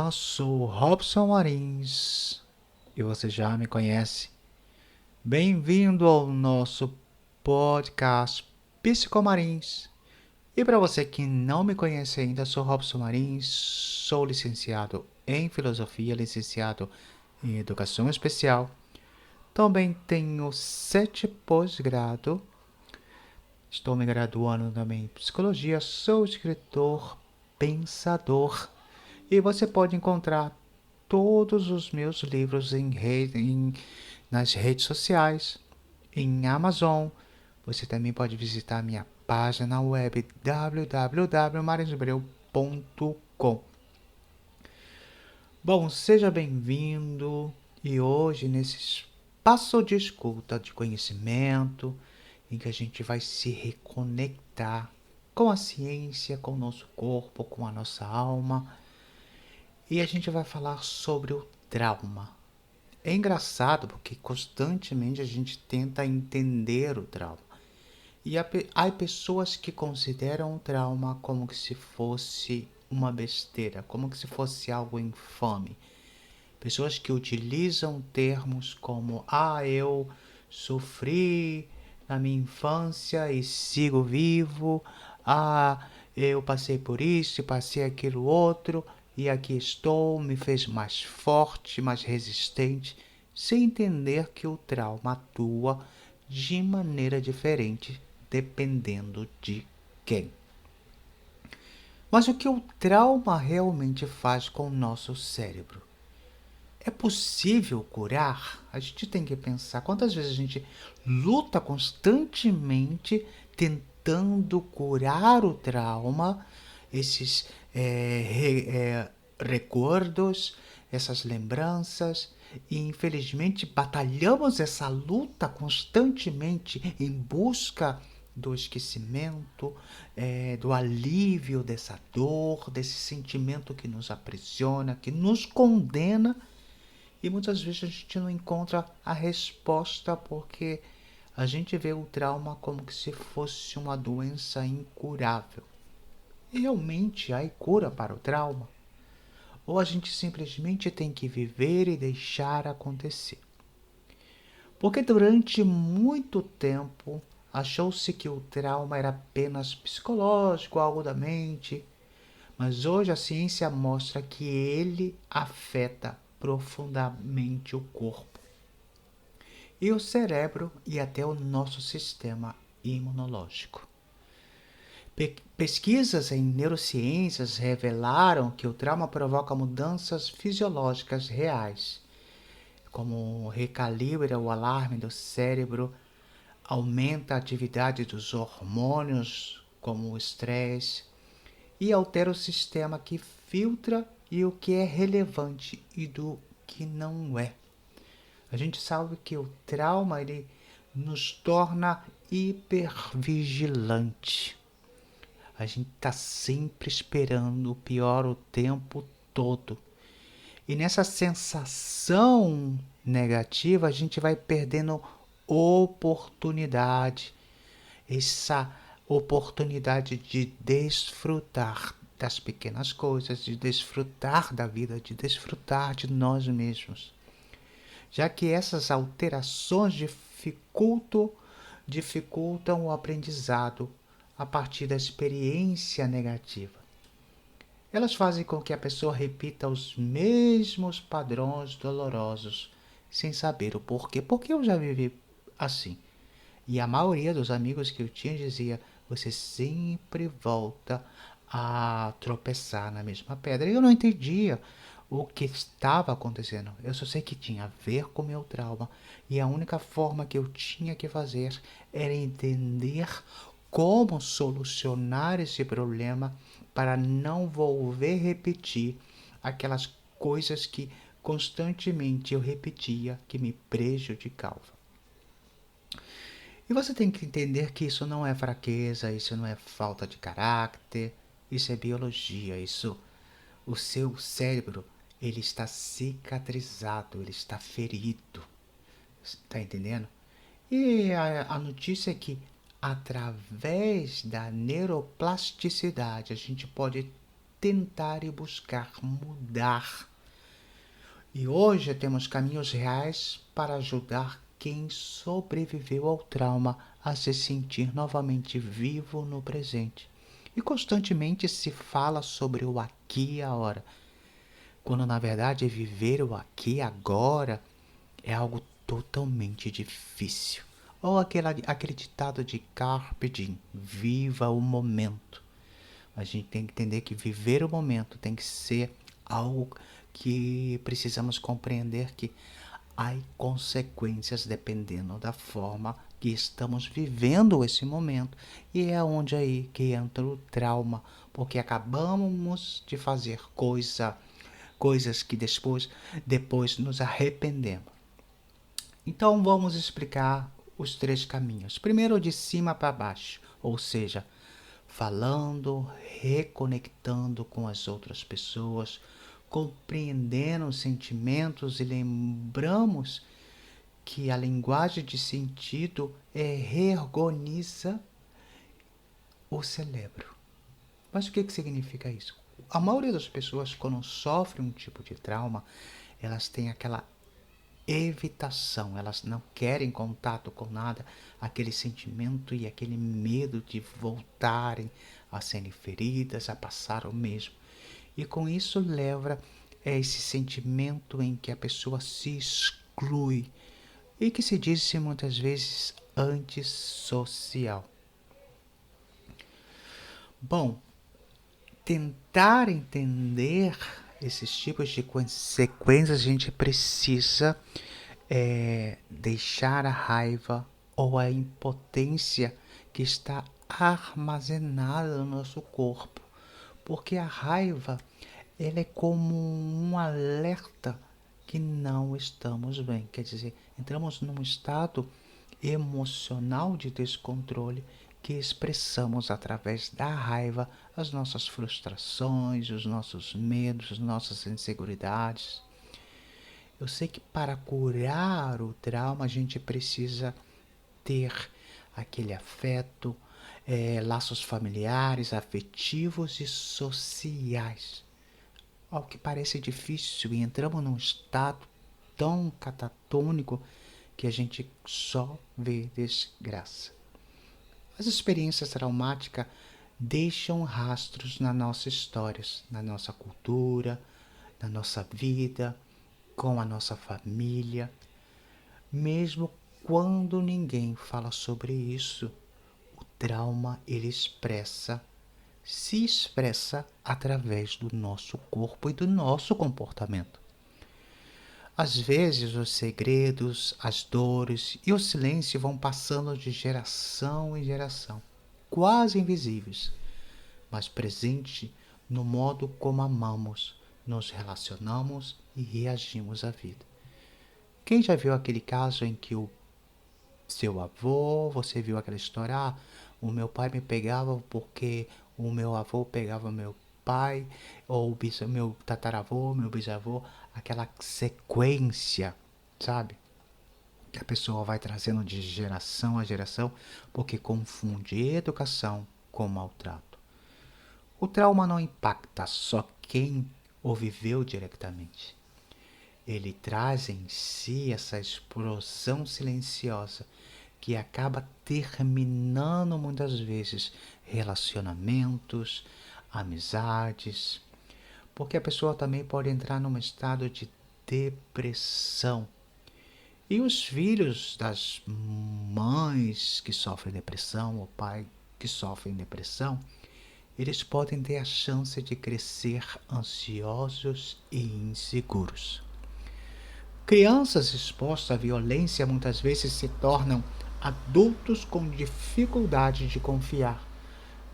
Olá, sou Robson Marins e você já me conhece. Bem-vindo ao nosso podcast Psicomarins. E para você que não me conhece ainda, sou Robson Marins, sou licenciado em Filosofia, licenciado em Educação Especial. Também tenho 7 pós-grado. Estou me graduando também em Psicologia, sou escritor, pensador. E você pode encontrar todos os meus livros nas redes sociais, em Amazon. Você também pode visitar minha página web www.marinsbreu.com. Bom, seja bem-vindo e hoje nesse espaço de escuta de conhecimento em que a gente vai se reconectar com a ciência, com o nosso corpo, com a nossa alma. E a gente vai falar sobre o trauma. É engraçado porque constantemente a gente tenta entender o trauma. E há pessoas que consideram o trauma como se fosse uma besteira, como se fosse algo infame. Pessoas que utilizam termos como eu sofri na minha infância e sigo vivo, eu passei por isso e passei aquilo outro, e aqui estou, me fez mais forte, mais resistente, sem entender que o trauma atua de maneira diferente dependendo de quem. Mas o que o trauma realmente faz com o nosso cérebro? É possível curar? A gente tem que pensar quantas vezes a gente luta constantemente tentando curar o trauma, esses recordos, essas lembranças, e infelizmente batalhamos essa luta constantemente em busca do esquecimento, do alívio dessa dor, desse sentimento que nos aprisiona, que nos condena. E muitas vezes a gente não encontra a resposta porque a gente vê o trauma como se fosse uma doença incurável. E realmente há cura para o trauma? Ou a gente simplesmente tem que viver e deixar acontecer? Porque durante muito tempo achou-se que o trauma era apenas psicológico, algo da mente, mas hoje a ciência mostra que ele afeta profundamente o corpo e o cérebro e até o nosso sistema imunológico. Pesquisas em neurociências revelaram que o trauma provoca mudanças fisiológicas reais, como recalibra o alarme do cérebro, aumenta a atividade dos hormônios, como o estresse, e altera o sistema que filtra e o que é relevante e do que não é. A gente sabe que o trauma ele nos torna hipervigilante. A gente está sempre esperando o pior o tempo todo. E nessa sensação negativa, a gente vai perdendo oportunidade. Essa oportunidade de desfrutar das pequenas coisas, de desfrutar da vida, de desfrutar de nós mesmos. Já que essas alterações dificultam o aprendizado a partir da experiência negativa. Elas fazem com que a pessoa repita os mesmos padrões dolorosos, sem saber o porquê. Porque eu já vivi assim. E a maioria dos amigos que eu tinha dizia, você sempre volta a tropeçar na mesma pedra. E eu não entendia o que estava acontecendo. Eu só sei que tinha a ver com o meu trauma. E a única forma que eu tinha que fazer era entender como solucionar esse problema para não volver a repetir aquelas coisas que constantemente eu repetia que me prejudicavam. E você tem que entender que isso não é fraqueza, isso não é falta de caráter, isso é biologia, o seu cérebro, ele está cicatrizado, ele está ferido. Está entendendo? E a notícia é que através da neuroplasticidade a gente pode tentar e buscar mudar. E hoje temos caminhos reais para ajudar quem sobreviveu ao trauma a se sentir novamente vivo no presente. E constantemente se fala sobre o aqui e agora, quando na verdade viver o aqui e agora é algo totalmente difícil. Ou aquele ditado de Carpe Diem, viva o momento. A gente tem que entender que viver o momento tem que ser algo que precisamos compreender que há consequências dependendo da forma que estamos vivendo esse momento. E é onde aí que entra o trauma, porque acabamos de fazer coisas que depois nos arrependemos. Então vamos explicar os 3 caminhos. Primeiro, de cima para baixo, ou seja, falando, reconectando com as outras pessoas, compreendendo os sentimentos e lembramos que a linguagem de sentido reorganiza o cérebro. Mas o que significa isso? A maioria das pessoas, quando sofrem um tipo de trauma, elas têm aquela evitação, elas não querem contato com nada, aquele sentimento e aquele medo de voltarem a serem feridas, a passar o mesmo. E com isso leva a esse sentimento em que a pessoa se exclui e que se diz muitas vezes antissocial. Bom, tentar entender esses tipos de consequências, a gente precisa deixar a raiva ou a impotência que está armazenada no nosso corpo. Porque a raiva, ela é como um alerta que não estamos bem. Quer dizer, entramos num estado emocional de descontrole que expressamos através da raiva as nossas frustrações, os nossos medos, as nossas inseguridades. Eu sei que para curar o trauma a gente precisa ter aquele afeto, laços familiares, afetivos e sociais. Ao que parece difícil e entramos num estado tão catatônico que a gente só vê desgraça. As experiências traumáticas deixam rastros nas nossas histórias, na nossa cultura, na nossa vida, com a nossa família. Mesmo quando ninguém fala sobre isso, o trauma ele se expressa através do nosso corpo e do nosso comportamento. Às vezes os segredos, as dores e o silêncio vão passando de geração em geração, quase invisíveis, mas presentes no modo como amamos, nos relacionamos e reagimos à vida. Quem já viu aquele caso em que o seu avô, você viu aquela história, o meu pai me pegava porque o meu avô pegava meu pai, ou meu tataravô, meu bisavô, aquela sequência, sabe? Que a pessoa vai trazendo de geração a geração, porque confunde educação com maltrato. O trauma não impacta só quem o viveu diretamente. Ele traz em si essa explosão silenciosa que acaba terminando muitas vezes relacionamentos, amizades, porque a pessoa também pode entrar num estado de depressão. E os filhos das mães que sofrem depressão, ou pai que sofrem depressão, eles podem ter a chance de crescer ansiosos e inseguros. Crianças expostas à violência muitas vezes se tornam adultos com dificuldade de confiar,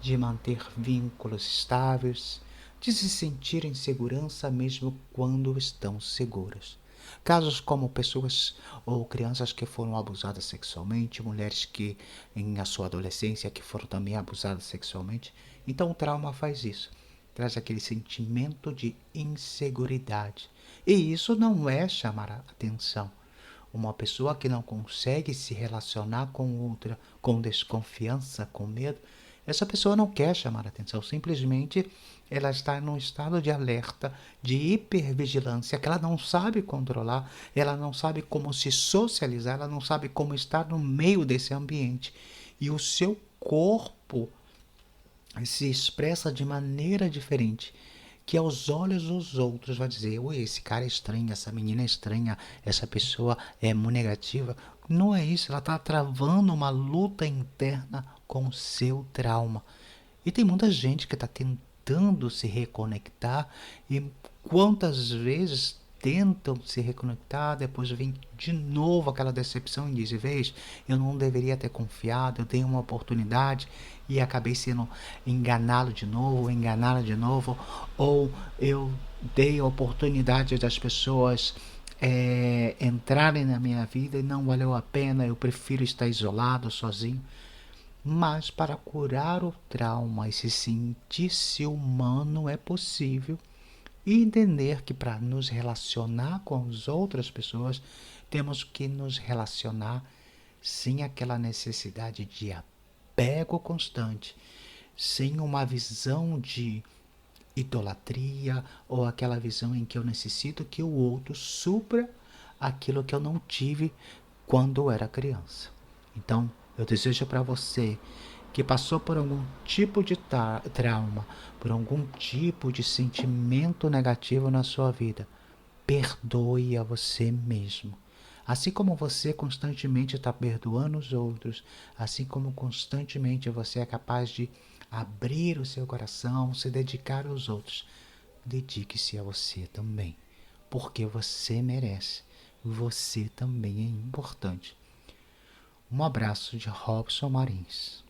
de manter vínculos estáveis, de se sentir em segurança mesmo quando estão seguras. Casos como pessoas ou crianças que foram abusadas sexualmente, mulheres que em a sua adolescência que foram também abusadas sexualmente. Então o trauma faz isso, traz aquele sentimento de inseguridade. E isso não é chamar a atenção. Uma pessoa que não consegue se relacionar com outra com desconfiança, com medo, Essa pessoa não quer chamar atenção, simplesmente ela está num estado de alerta, de hipervigilância, que ela não sabe controlar, ela não sabe como se socializar, ela não sabe como estar no meio desse ambiente. E o seu corpo se expressa de maneira diferente, que aos olhos dos outros vai dizer, oi, esse cara é estranho, essa menina é estranha, essa pessoa é muito negativa. Não é isso, ela está travando uma luta interna com o seu trauma. E tem muita gente que está tentando se reconectar e quantas vezes tentam se reconectar, depois vem de novo aquela decepção e diz, vez, eu não deveria ter confiado, eu dei uma oportunidade e acabei sendo enganado de novo, ou eu dei a oportunidade das pessoas entrarem na minha vida e não valeu a pena, eu prefiro estar isolado, sozinho. Mas para curar o trauma e se sentir-se humano é possível e entender que para nos relacionar com as outras pessoas temos que nos relacionar sem aquela necessidade de apego constante, sem uma visão de idolatria ou aquela visão em que eu necessito que o outro supra aquilo que eu não tive quando eu era criança. Então, eu desejo para você que passou por algum tipo de trauma, por algum tipo de sentimento negativo na sua vida, perdoe a você mesmo. Assim como você constantemente está perdoando os outros, assim como constantemente você é capaz de abrir o seu coração, se dedicar aos outros, dedique-se a você também, porque você merece, você também é importante. Um abraço de Robson Marins.